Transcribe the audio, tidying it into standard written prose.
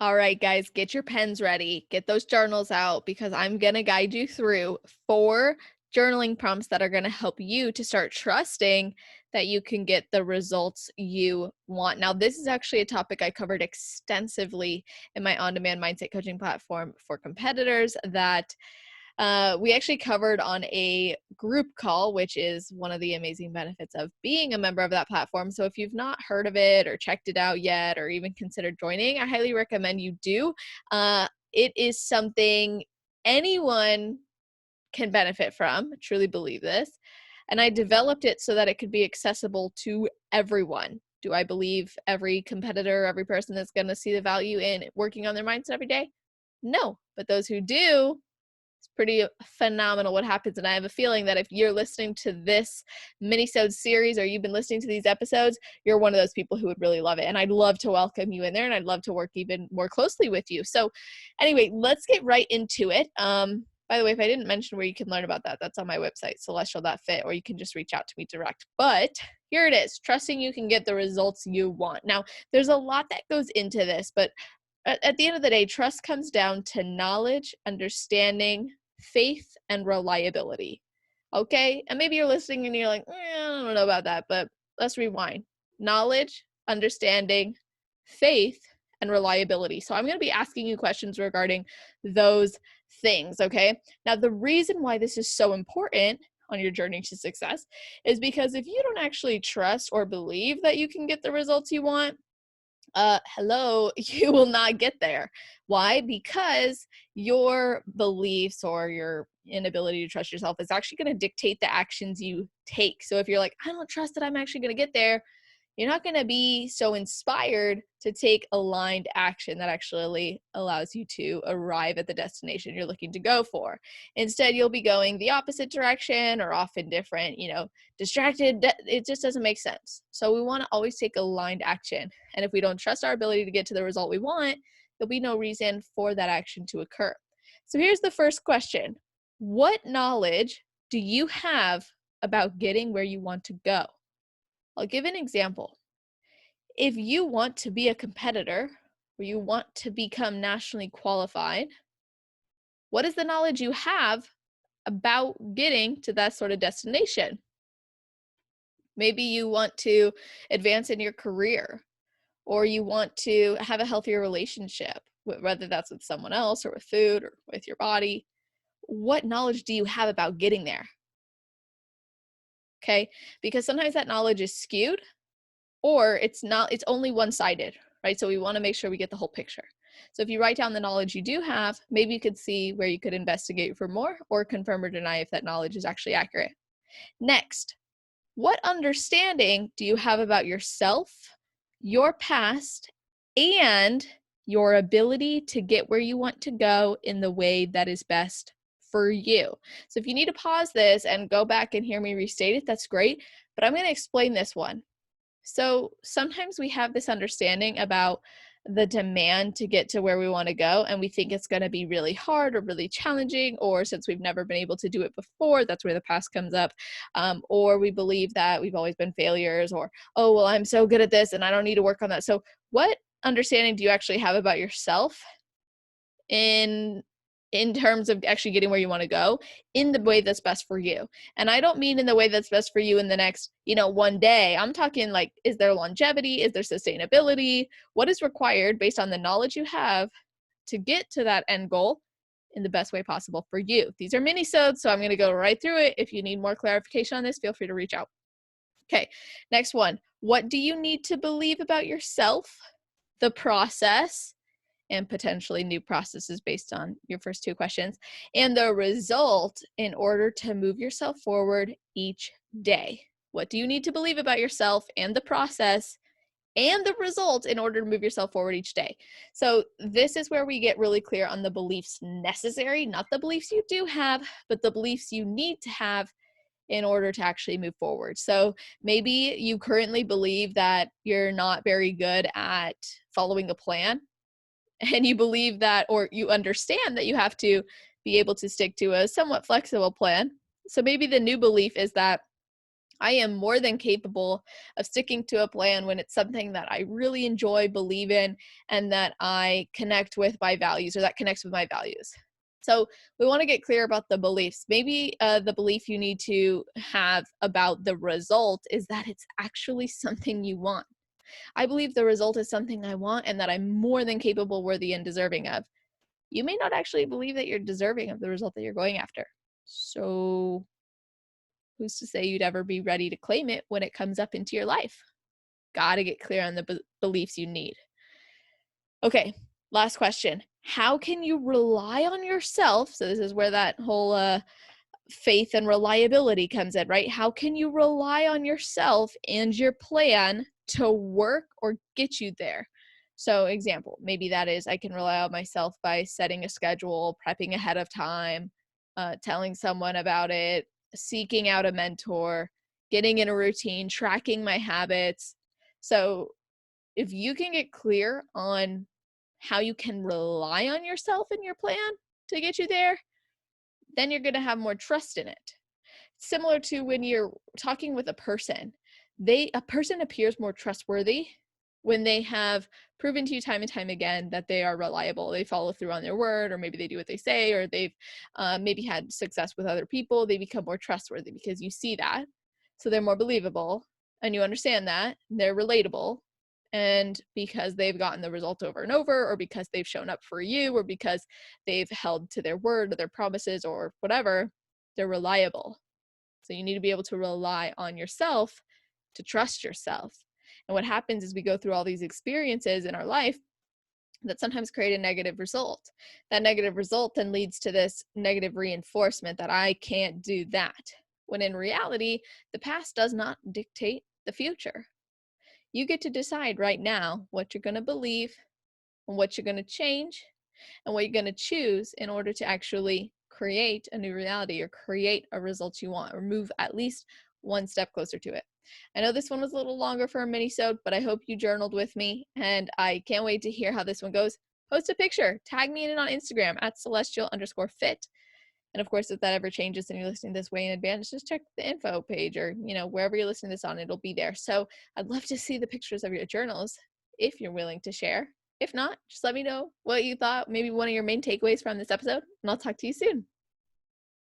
All right, guys, get your pens ready. Get those journals out because I'm going to guide you through 4 journaling prompts that are going to help you to start trusting that you can get the results you want. Now, this is actually a topic I covered extensively in my on-demand mindset coaching platform for competitors that we actually covered on a group call, which is one of the amazing benefits of being a member of that platform. So if you've not heard of it or checked it out yet, or even considered joining, I highly recommend you do. It is something anyone can benefit from. I truly believe this. And I developed it so that it could be accessible to everyone. Do I believe every competitor, every person that's going to see the value in working on their mindset every day? No. But those who do, it's pretty phenomenal what happens. And I have a feeling that if you're listening to this mini-sode series or you've been listening to these episodes, you're one of those people who would really love it. And I'd love to welcome you in there, and I'd love to work even more closely with you. So anyway, let's get right into it. By the way, if I didn't mention where you can learn about that, that's on my website, celestial.fit, or you can just reach out to me direct. But here it is, trusting you can get the results you want. Now, there's a lot that goes into this, but at the end of the day, trust comes down to knowledge, understanding, faith, and reliability. Okay? And maybe you're listening and you're like, I don't know about that, but let's rewind. Knowledge, understanding, faith, and reliability. So I'm going to be asking you questions regarding those things. Okay? Now, the reason why this is so important on your journey to success is because if you don't actually trust or believe that you can get the results you want, hello, you will not get there. Why? Because your beliefs or your inability to trust yourself is actually going to dictate the actions you take. So if you're like, I don't trust that I'm actually going to get there, you're not going to be so inspired to take aligned action that actually allows you to arrive at the destination you're looking to go for. Instead, you'll be going the opposite direction or often different, distracted. It just doesn't make sense. So we want to always take aligned action. And if we don't trust our ability to get to the result we want, there'll be no reason for that action to occur. So here's the first question. What knowledge do you have about getting where you want to go? I'll give an example. If you want to be a competitor or you want to become nationally qualified, what is the knowledge you have about getting to that sort of destination? Maybe you want to advance in your career, or you want to have a healthier relationship, whether that's with someone else or with food or with your body. What knowledge do you have about getting there? Okay, because sometimes that knowledge is skewed, or it's only one-sided, right? So we want to make sure we get the whole picture. So if you write down the knowledge you do have, maybe you could see where you could investigate for more or confirm or deny if that knowledge is actually accurate. Next, what understanding do you have about yourself, your past, and your ability to get where you want to go in the way that is best for you? So if you need to pause this and go back and hear me restate it, that's great. But I'm going to explain this one. So sometimes we have this understanding about the demand to get to where we want to go, and we think it's going to be really hard or really challenging, or since we've never been able to do it before, that's where the past comes up. Or we believe that we've always been failures, or, oh, well, I'm so good at this and I don't need to work on that. So what understanding do you actually have about yourself in terms of actually getting where you want to go in the way that's best for you? And I don't mean in the way that's best for you in the next, one day. I'm talking like, is there longevity? Is there sustainability? What is required based on the knowledge you have to get to that end goal in the best way possible for you? These are mini-sodes, so I'm going to go right through it. If you need more clarification on this, feel free to reach out. Okay, next one. What do you need to believe about yourself, the process, and potentially new processes based on your first 2 questions, and the result in order to move yourself forward each day? What do you need to believe about yourself and the process and the result in order to move yourself forward each day? So this is where we get really clear on the beliefs necessary, not the beliefs you do have, but the beliefs you need to have in order to actually move forward. So maybe you currently believe that you're not very good at following a plan, and you believe that, or you understand that you have to be able to stick to a somewhat flexible plan. So maybe the new belief is that I am more than capable of sticking to a plan when it's something that I really enjoy, believe in, and that I connect with my values, or that connects with my values. So we want to get clear about the beliefs. Maybe the belief you need to have about the result is that it's actually something you want. I believe the result is something I want and that I'm more than capable, worthy, and deserving of. You may not actually believe that you're deserving of the result that you're going after. So who's to say you'd ever be ready to claim it when it comes up into your life? Got to get clear on the beliefs you need. Okay, last question. How can you rely on yourself? So this is where that whole faith and reliability comes in, right? How can you rely on yourself and your plan to work or get you there? So example, maybe that is I can rely on myself by setting a schedule, prepping ahead of time, telling someone about it, seeking out a mentor, getting in a routine, tracking my habits. So if you can get clear on how you can rely on yourself and your plan to get you there, then you're going to have more trust in it. Similar to when you're talking with a person, a person appears more trustworthy when they have proven to you time and time again that they are reliable. They follow through on their word, or maybe they do what they say, or they've maybe had success with other people. They become more trustworthy because you see that. So they're more believable, and you understand that. They're relatable. And because they've gotten the result over and over, or because they've shown up for you, or because they've held to their word or their promises or whatever, they're reliable. So you need to be able to rely on yourself to trust yourself. And what happens is we go through all these experiences in our life that sometimes create a negative result. That negative result then leads to this negative reinforcement that I can't do that. When in reality, the past does not dictate the future. You get to decide right now what you're going to believe and what you're going to change and what you're going to choose in order to actually create a new reality or create a result you want, or move at least one step closer to it. I know this one was a little longer for a mini-sode, but I hope you journaled with me, and I can't wait to hear how this one goes. Post a picture, tag me in it on Instagram at celestial_fit. And of course, if that ever changes and you're listening this way in advance, just check the info page, or, wherever you're listening to this on, it'll be there. So I'd love to see the pictures of your journals if you're willing to share. If not, just let me know what you thought, maybe one of your main takeaways from this episode, and I'll talk to you soon.